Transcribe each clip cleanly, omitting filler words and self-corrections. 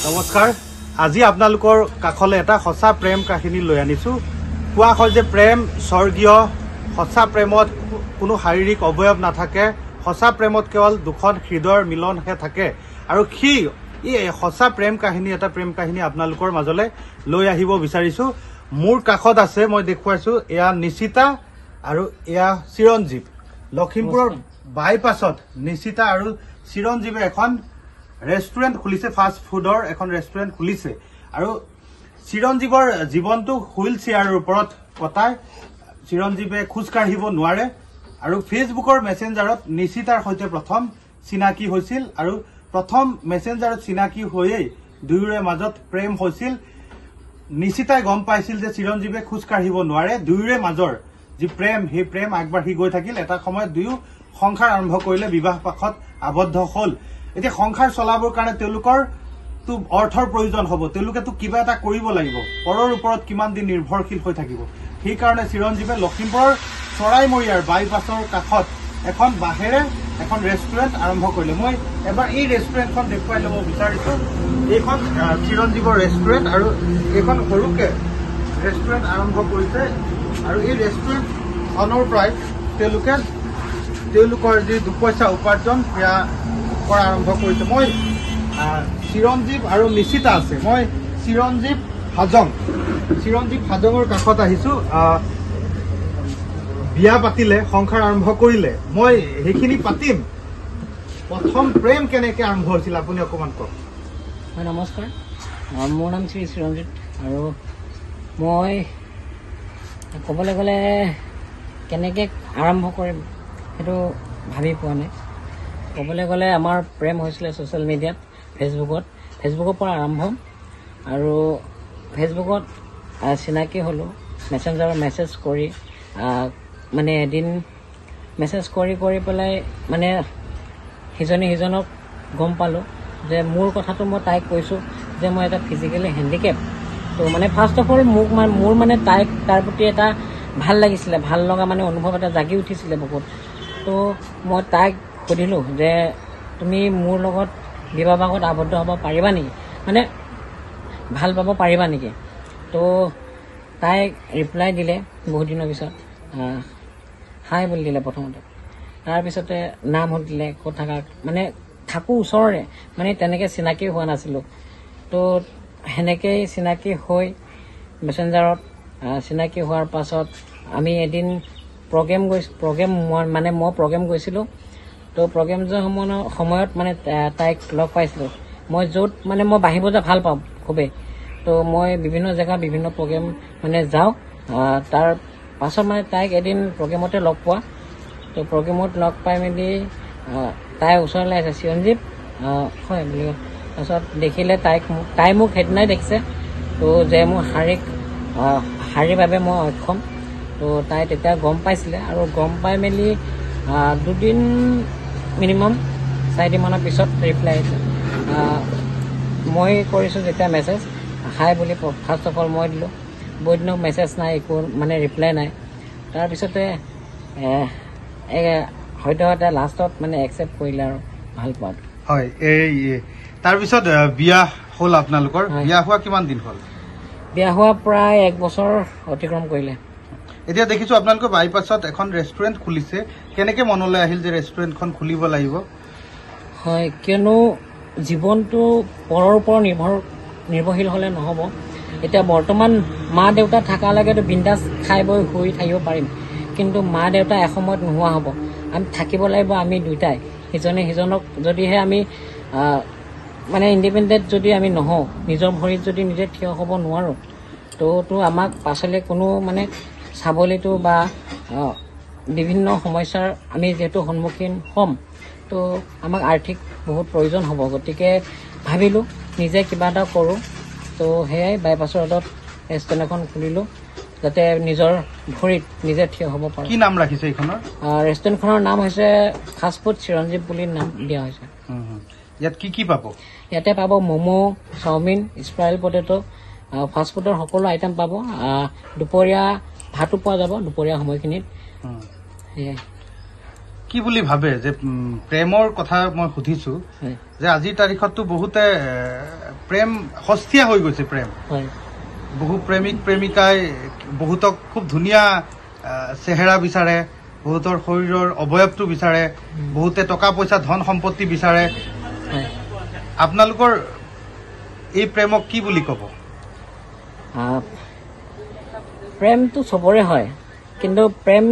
নমস্কাৰ আজি আপোনালোকৰ কাখলে এটা সঁচা প্ৰেম কাহিনী লৈ আনিছো কোৱা হয় যে প্ৰেম স্বৰ্গীয় সঁচা প্ৰেমত কোনো শাৰীৰিক অৱয়ব নাথাকে সঁচা প্ৰেমত কেৱল দুখন হৃদয়ৰ মিলনহে থাকে আৰু এই সঁচা প্ৰেম কাহিনী আপোনালোকৰ মাজলৈ লৈ আহিব বিচাৰিছো মোৰ কাখত আছে মই দেখুৱাইছো এয়া নিশিতা আৰু এয়া চিৰঞ্জীৱ লখিমপুৰৰ বাইপাছত নিশিতা আৰু চিৰঞ্জীৱে এখন ৰেষ্টুৰেণ্ট খুলিছে ফাষ্ট ফুডৰ এখন ৰেষ্টুৰেণ্ট খুলিছে আৰু চিৰঞ্জীৱৰ জীৱনটো হুইল চেয়াৰৰ ওপৰত কটায় চিৰঞ্জীৱে খোজ কাঢ়িব নোৱাৰে আৰু ফেচবুকৰ মেছেঞ্জাৰত নিশিতাৰ সৈতে প্ৰথম চিনাকি হৈছিল আৰু প্ৰথম মেছেঞ্জাৰত চিনাকি হৈয়ে দুয়োৰে মাজত প্ৰেম হৈছিল নিশিতাই গম পাইছিল যে চিৰঞ্জীৱে খোজ কাঢ়িব নোৱাৰে দুয়োৰে মাজৰ যি প্ৰেম সেই প্ৰেম আগবাঢ়ি গৈ থাকিল এটা সময়ত দুয়ো সংসাৰ আৰম্ভ কৰিলে বিবাহ পাশত আবদ্ধ হল এতিয়া সংসাৰ চলাবৰ কাৰণে তেওঁলোকৰ তো অৰ্থৰ প্ৰয়োজন হ'ব তেওঁলোকেতো কিবা এটা কৰিব লাগিব পৰৰ ওপৰত কিমান দিন নিৰ্ভৰশীল হৈ থাকিব সেই কাৰণে চিৰঞ্জীৱে লখিমপুৰৰ চৰাইমৰীয়াৰ বাইপাছৰ কাষত এখন বাহেৰে এখন ৰেষ্টুৰেণ্ট আৰম্ভ কৰিলে মই এবাৰ এই ৰেষ্টুৰেণ্টখন দেখুৱাই ল'ব বিচাৰিছো এইখন চিৰঞ্জীৱৰ ৰেষ্টুৰেণ্ট আৰু এইখন সৰুকে ৰেষ্টুৰেণ্ট আৰম্ভ কৰিছে আৰু এই ৰেষ্টুৰেণ্টখনৰ পৰাই তেওঁলোকৰ যি দুপইচা উপাৰ্জন সেয়া কৰা আৰম্ভ কৰিছে মই চিৰঞ্জীৱ আৰু নিশিতা আছে মই চিৰঞ্জীৱ হাজঙৰ কাষত আহিছো বিয়া পাতিলে সংসাৰ আৰম্ভ কৰিলে মই সেইখিনি পাতিম প্ৰথম প্ৰেম কেনেকে আৰম্ভ হৈছিল আপুনি অকমান কওক হয় নমস্কাৰ মোৰ নাম শ্ৰী চিৰঞ্জিত আৰু মই ক'বলৈ গ'লে কেনেকৈ আৰম্ভ কৰিম সেইটো ভাবি পোৱা নাই ক'বলৈ গ'লে আমাৰ প্ৰেম হৈছিলে ছ'চিয়েল মিডিয়াত ফেচবুকৰ পৰা আৰম্ভ আৰু ফেচবুকত চিনাকি হ'লোঁ মেছেঞ্জাৰত মেছেজ কৰি মানে এদিন মেছেজ কৰি পেলাই মানে সিজনক গম পালোঁ যে মোৰ কথাটো মই তাইক কৈছোঁ যে মই এটা ফিজিকেলি হেণ্ডিকেপ তো মানে ফাৰ্ষ্ট অফ অল মোৰ মানে তাৰ প্ৰতি এটা ভাল লাগিছিলে ভাল লগা মানে অনুভৱ এটা জাগি উঠিছিলে বহুত তো মই তাইক সুধিলোঁ যে তুমি মোৰ লগত বিবাহ পাশত আবদ্ধ হ'ব পাৰিবা নেকি মানে ভাল পাব পাৰিবা নেকি তো তাই ৰিপ্লাই দিলে বহুত দিনৰ পিছত হাই বুলি দিলে প্ৰথমতে তাৰপিছতে নাম সুধিলে ক'ত থাকা মানে থাকোঁ ওচৰৰে মানে তেনেকৈ চিনাকি হোৱা নাছিলোঁ তো সেনেকৈয়ে চিনাকি হৈ মেছেঞ্জাৰত চিনাকি হোৱাৰ পাছত আমি এদিন মই প্ৰগ্ৰেম গৈছিলোঁ তো প্ৰগ্ৰেম যোৱাৰ সময়ত মানে তাইক লগ পাইছিলোঁ মই য'ত মানে মই বাঁহী বজা ভাল পাওঁ খুবেই তো মই বিভিন্ন জেগা বিভিন্ন প্ৰগ্ৰেম মানে যাওঁ তাৰ পাছত মানে তাইক এদিন প্ৰগ্ৰেমতে লগ পোৱা তো প্ৰগ্ৰেমত লগ পাই মেলি তাই ওচৰলৈ আছে চিৰঞ্জীৱ হয় বুলি তাৰপিছত দেখিলে তাই মোক সেইদিনাই দেখিছে তো যে মোৰ শাৰীৰিকভাৱে মই অক্ষম তো তাই তেতিয়া গম পাইছিলে আৰু গম পাই মেলি দুদিন মিনিমাম 4 দিনমানৰ পিছত ৰিপ্লাই আহিছে মই কৰিছোঁ যেতিয়া মেছেজ হাই বুলি ফাৰ্ষ্ট অফ অল মই দিলোঁ বহুত দিনৰ মেছেজ নাই একো মানে ৰিপ্লাই নাই তাৰপিছতে হয়তো এটা লাষ্টত মানে একচেপ্ট কৰিলে আৰু ভাল পোৱাটো হয় এই তাৰপিছত বিয়া হ'ল আপোনালোকৰ বিয়া হোৱা কিমান দিন হ'ল বিয়া হোৱা প্ৰায় 1 বছৰ অতিক্ৰম কৰিলে এতিয়া দেখিছোঁ আপোনালোকে বাইপাছত এখন ৰেষ্টুৰেণ্ট খুলিছে কেনেকৈ মনলৈ আহিল যে ৰেষ্টুৰেণ্টখন খুলিব লাগিব হয় কিয়নো জীৱনটো পৰৰ ওপৰত নিৰ্ভৰশীল হ'লে নহ'ব এতিয়া বৰ্তমান মা দেউতা থকালৈকেতো বিন্দাছ খাই বৈ শুই থাকিব পাৰিম কিন্তু মা দেউতা এসময়ত নোহোৱা হ'ব আমি থাকিব লাগিব আমি দুয়োটাই সিজনে সিজনক যদিহে আমি মানে ইণ্ডিপেণ্ডেণ্ট যদি আমি নহওঁ নিজৰ ভৰিত যদি নিজে থিয় হ'ব নোৱাৰোঁ তো আমাক পাছলৈ কোনো মানে চাবলৈতো বা বিভিন্ন সমস্যাৰ আমি যিহেতু সন্মুখীন হ'ম তো আমাক আৰ্থিক বহুত প্ৰয়োজন হ'ব গতিকে ভাবিলোঁ নিজে কিবা এটা কৰোঁ তো সেয়াই বাইপাছৰ ৰ'দত ৰেষ্টুৰেণ্ট এখন খুলিলোঁ যাতে নিজৰ ভৰিত নিজে থিয় হ'ব পাৰোঁ কি নাম ৰাখিছে এইখনৰ ৰেষ্টুৰেণ্টখনৰ নাম হৈছে ফাষ্টফুড চিৰঞ্জীৱ বুলি নাম দিয়া হৈছে ইয়াত কি পাব ইয়াতে পাব ম'ম' চাওমিন স্প্ৰাইল পটেটো ফাষ্টফুডৰ সকলো আইটেম পাব দুপৰীয়া ভাতো পোৱা যাব দুপৰীয়া সময়খিনিত সেয়াই কি বুলি ভাবে যে প্ৰেমৰ কথা মই সুধিছো যে আজিৰ তাৰিখততো বহুতে প্ৰেম সস্তীয়া হৈ গৈছে প্ৰেম বহু প্ৰেমিক প্ৰেমিকাই বহুতক খুব ধুনীয়া চেহেৰা বিচাৰে বহুতৰ শৰীৰৰ অৱয়ৱটো বিচাৰে বহুতে টকা পইচা ধন সম্পত্তি বিচাৰে আপোনালোকৰ এই প্ৰেমক কি বুলি ক'ব প্ৰেমটো চবৰে হয় কিন্তু প্ৰেম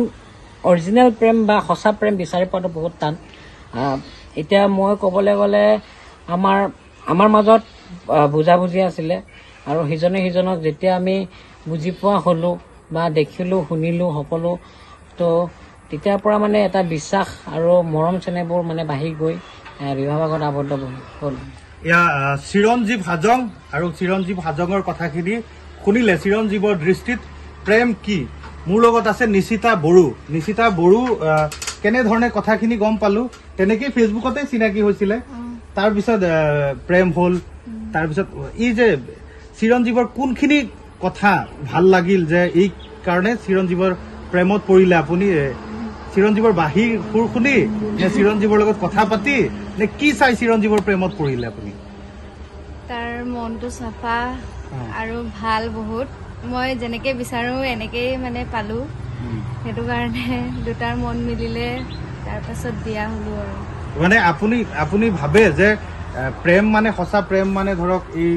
অৰিজিনেল প্ৰেম বা সঁচা প্ৰেম বিচাৰি পোৱাটো বহুত টান এতিয়া মই ক'বলৈ গ'লে আমাৰ মাজত বুজাবুজি আছিলে আৰু সিজনে সিজনক যেতিয়া আমি বুজি পোৱা হ'লোঁ বা দেখিলোঁ শুনিলোঁ সকলো তো তেতিয়াৰ পৰা মানে এটা বিশ্বাস আৰু মৰম চেনেহবোৰ মানে বাঢ়ি গৈ বিবাহত আবদ্ধ হ'ল এয়া চিৰঞ্জীৱ হাজং আৰু চিৰঞ্জীৱ হাজঙৰ কথাখিনি শুনিলে চিৰঞ্জীৱৰ দৃষ্টিত প্ৰেম কি মোৰ লগত আছে নিশিতা বড়ো কেনেধৰণে কথাখিনি গম পালো তেনেকেই ফেচবুকতে চিনাকি হৈছিলে তাৰপিছত প্ৰেম হ'ল তাৰপিছত এই যে চিৰঞ্জীৱৰ কোনখিনি কথা ভাল লাগিল যে এই কাৰণে চিৰঞ্জীৱৰ প্ৰেমত পৰিলে আপুনি চিৰঞ্জীৱৰ বাঁহীৰ সুৰ শুনি নে চিৰঞ্জীৱৰ লগত কথা পাতি নে কি চাই চিৰঞ্জীৱৰ প্ৰেমত পৰিলে আপুনি তাৰ মনটো চাফা আৰু ভাল বহুত মই যেনেকে বিচাৰো এনেকেই মানে পালো সেইটো কাৰণে দুটাৰ মন মিলিলে তাৰপাছত বিয়া হলো আৰু মানে আপুনি ভাবে যে প্ৰেম মানে সঁচা প্ৰেম মানে ধৰক এই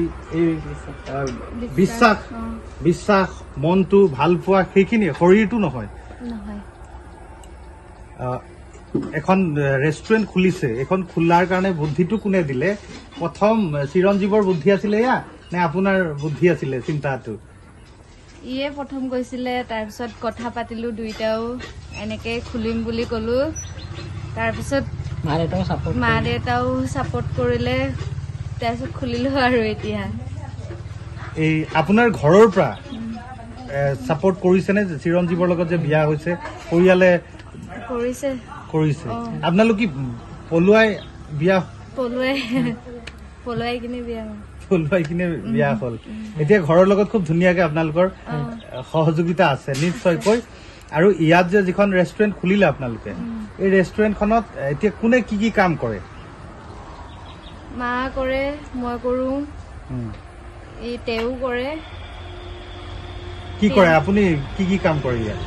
বিশ্বাস মনটো ভাল পোৱা সেইখিনি শৰীৰটো নহয় এখন ৰেষ্টুৰেণ্ট খুলিছে এখন খোলাৰ কাৰণে বুদ্ধিটো কোনে দিলে প্ৰথম চিৰঞ্জীৱৰ বুদ্ধি আছিলে এয়া নে আপোনাৰ বুদ্ধি আছিলে চিন্তাটো ইয়ে প্ৰথম কৈছিলে তাৰপিছত কথা পাতিলো দুইটাও এনেকে খুলিম বুলি ক'লো তাৰপিছত মা দেউতাও ছাপোৰ্ট কৰিলে তাৰপিছত খুলিলো আৰু এতিয়া এই আপোনাৰ ঘৰৰ পৰা ছাপোৰ্ট কৰিছেনে চিৰঞ্জীৱৰ লগত যে বিয়া হৈছে পৰিয়ালে কৰিছে আপোনালোক কি পলুৱাই কিনে বিয়া হ'ল এতিয়া ঘৰৰ লগত খুব ধুনীয়াকে আপোনালোকৰ সহযোগিতা আছে নিশ্চয়কৈ আৰু ইয়াত যে যিখন ৰেষ্টুৰেণ্ট খুলিলে আপোনালোকে এই ৰেষ্টুৰেণ্টখনত এতিয়া কোনে কি কি কাম কৰে মা কৰে মই কৰো এই তেও কৰে কি কৰে আপুনি কি কি কাম কৰে ইয়াত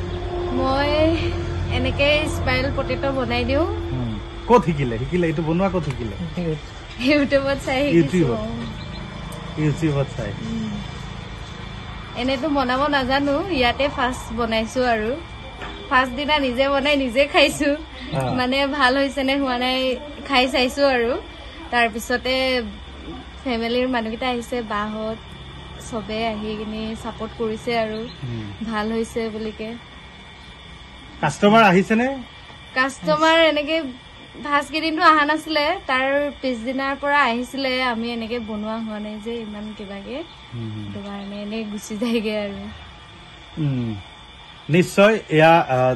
মই এনেকে স্পাইল পটেটো বনাই দিও ক'ত শিকিলে এইটো বনোৱা ক'ত শিকিলে ইউটিউবত চাই চাই এনেতো বনাব নাজানো ইয়াতে ফাৰ্ষ্ট বনাইছো আৰু ফাৰ্ষ্ট দিনা নিজে বনাই নিজে খাইছো মানে ভাল হৈছে নে হোৱা নাই খাই চাইছো আৰু তাৰপিছতে ফেমিলিৰ মানুহকেইটা আহিছে বাহঁত চবে আহি কিনে ছাপোৰ্ট কৰিছে আৰু ভাল হৈছে বুলিকে কাষ্টমাৰ আহিছেনে কাষ্টমাৰ এনেকে ফাৰ্ষ্ট কেইদিনটো অহা নাছিলে তাৰ পিছদিনাৰ পৰা আহিছিলে আমি এনেকে বনোৱা হোৱা নাই যে ইমান কিবাকে সেইটো কাৰণে এনেই গুচি যায়গে আৰু নিশ্চয় এয়া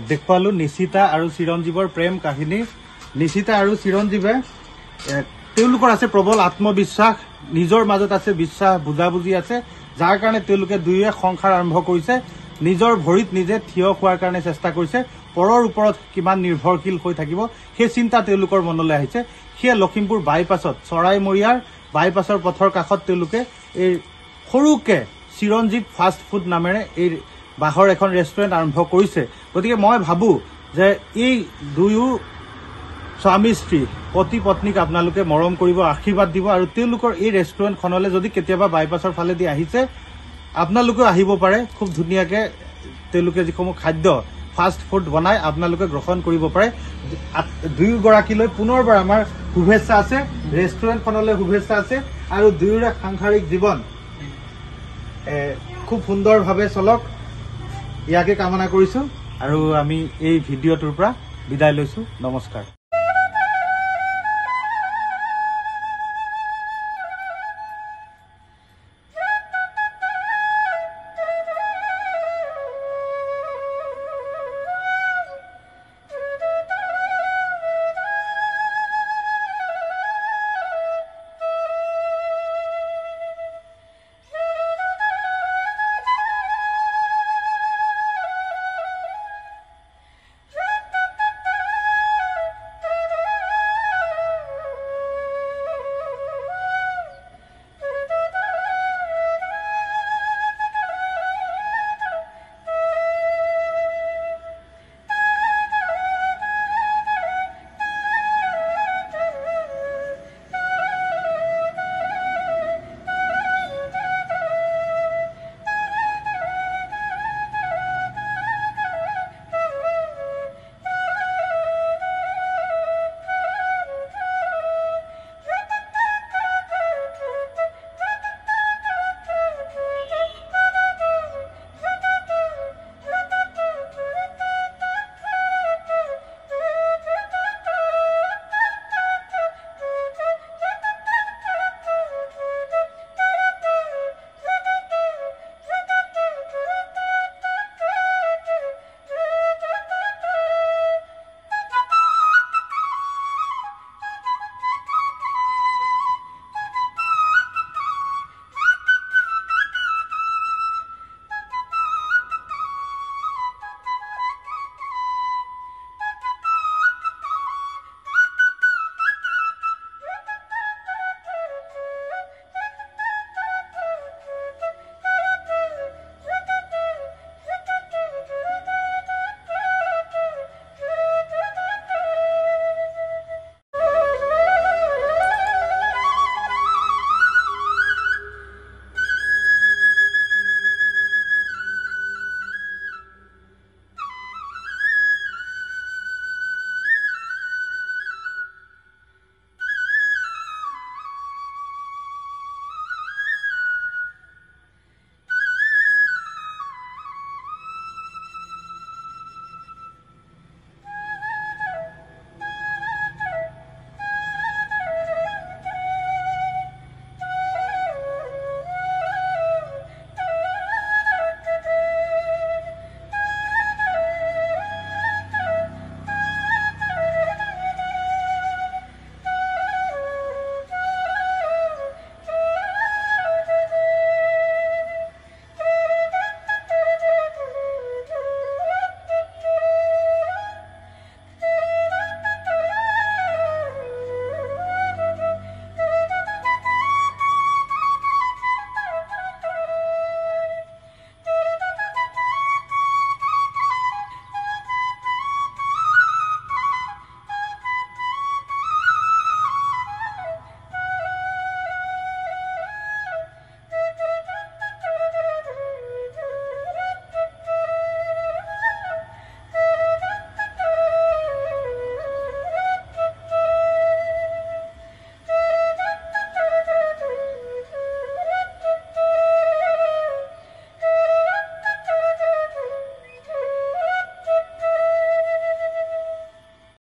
দেখুৱালো নিশিতা আৰু চিৰঞ্জীৱৰ প্ৰেম কাহিনী নিশিতা আৰু চিৰঞ্জীৱে তেওঁলোকৰ আছে প্ৰবল আত্মবিশ্বাস নিজৰ মাজত আছে বিশ্বাস বুজাবুজি আছে যাৰ কাৰণে তেওঁলোকে দুয়োৱে সংসাৰ আৰম্ভ কৰিছে নিজৰ ভৰিত নিজে থিয় হোৱাৰ কাৰণে চেষ্টা কৰিছে পৰৰ ওপৰত কিমান নিৰ্ভৰশীল হৈ থাকিব সেই চিন্তা তেওঁলোকৰ মনলৈ আহিছে সেয়া লখিমপুৰ বাইপাছত চৰাইমৰীয়াৰ বাইপাছৰ পথৰ কাষত তেওঁলোকে এই সৰুকে চিৰঞ্জীৱ ফাষ্ট ফুড নামেৰে এই বাঁহৰ এখন ৰেষ্টুৰেণ্ট আৰম্ভ কৰিছে গতিকে মই ভাবো যে এই দুয়ো স্বামী স্ত্ৰী পতি পত্নীক আপোনালোকে মৰম কৰিব আশীৰ্বাদ দিব আৰু তেওঁলোকৰ এই ৰেষ্টুৰেণ্টখনলৈ যদি কেতিয়াবা বাইপাছৰ ফালেদি আহিছে আপোনালোকেও আহিব পাৰে খুব ধুনীয়াকে তেওঁলোকে যিসমূহ খাদ্য ফাষ্ট ফুড বনাই আপোনালোকে গ্ৰহণ কৰিব পাৰে দুয়োগৰাকীলৈ পুনৰবাৰ আমাৰ শুভেচ্ছা আছে ৰেষ্টুৰেণ্টখনলৈ শুভেচ্ছা আছে আৰু দুয়োৰে সাংসাৰিক জীৱন খুব সুন্দৰভাৱে চলক ইয়াকে কামনা কৰিছো আৰু আমি এই ভিডিঅ'টোৰ পৰা বিদায় লৈছো নমস্কাৰ